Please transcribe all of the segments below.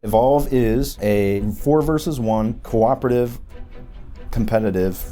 Evolve is a 4 versus 1 cooperative, competitive,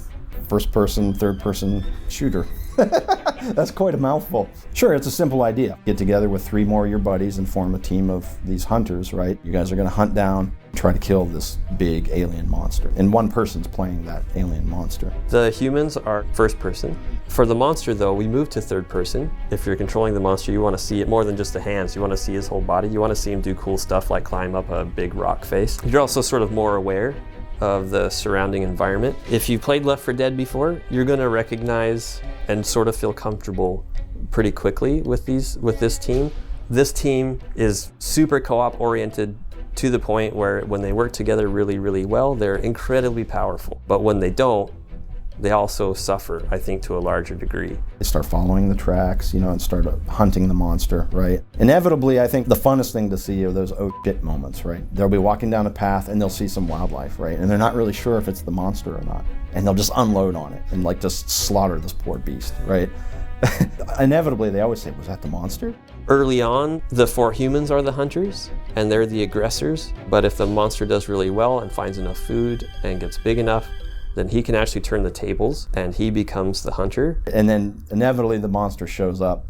first-person, third-person shooter. That's quite a mouthful. Sure, it's a simple idea. Get together with 3 more of your buddies and form a team of these hunters, right? You guys are going to hunt down, try to kill this big alien monster. And one person's playing that alien monster. The humans are first person. For the monster, though, we move to third person. If you're controlling the monster, you want to see it more than just the hands. You want to see his whole body. You want to see him do cool stuff like climb up a big rock face. You're also sort of more aware of the surrounding environment. If you played Left 4 Dead before, you're going to recognize and sort of feel comfortable pretty quickly with this team. This team is super co-op oriented to the point where when they work together really, really well, they're incredibly powerful. But when they don't, they also suffer, I think, to a larger degree. They start following the tracks, and start hunting the monster, right? Inevitably, I think the funnest thing to see are those oh shit moments, right? They'll be walking down a path and they'll see some wildlife, right? And they're not really sure if it's the monster or not. And they'll just unload on it and just slaughter this poor beast, right? Inevitably, they always say, was that the monster? Early on, the 4 humans are the hunters and they're the aggressors. But if the monster does really well and finds enough food and gets big enough, then he can actually turn the tables and he becomes the hunter. And then inevitably the monster shows up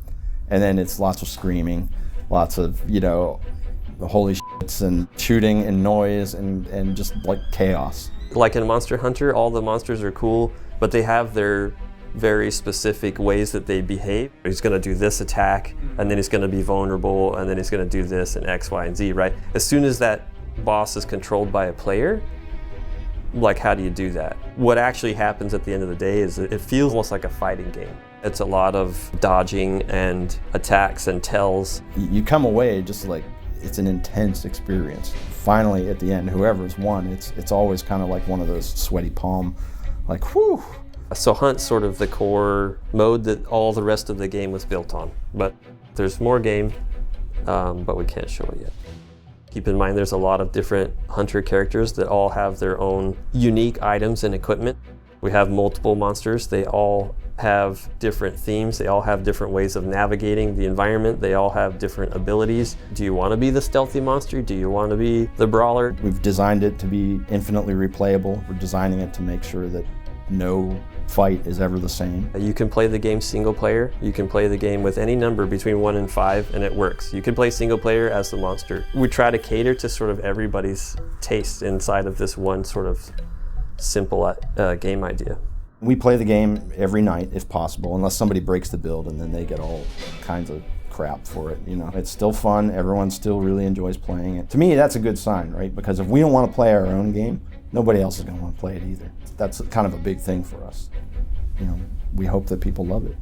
and then it's lots of screaming, lots of, holy shits and shooting and noise and just like chaos. Like in Monster Hunter, all the monsters are cool, but they have their very specific ways that they behave. He's gonna do this attack and then he's gonna be vulnerable and then he's gonna do this and X, Y, and Z, right? As soon as that boss is controlled by a player, how do you do that? What actually happens at the end of the day is it feels almost like a fighting game. It's a lot of dodging and attacks and tells. You come away just like it's an intense experience. Finally, at the end, whoever's won, it's always kind of like one of those sweaty palm, whew. So Hunt's sort of the core mode that all the rest of the game was built on. But there's more game, but we can't show it yet. Keep in mind there's a lot of different hunter characters that all have their own unique items and equipment. We have multiple monsters. They all have different themes. They all have different ways of navigating the environment. They all have different abilities. Do you want to be the stealthy monster? Do you want to be the brawler? We've designed it to be infinitely replayable. We're designing it to make sure that no fight is ever the same. You can play the game single player. You can play the game with any number between 1 and 5 and it works. You can play single player as the monster. We try to cater to sort of everybody's taste inside of this one sort of simple game idea. We play the game every night if possible, unless somebody breaks the build and then they get all kinds of crap for it. It's still fun. Everyone still really enjoys playing it. To me, that's a good sign, right? Because if we don't want to play our own game, nobody else is going to want to play it either. That's kind of a big thing for us. We hope that people love it.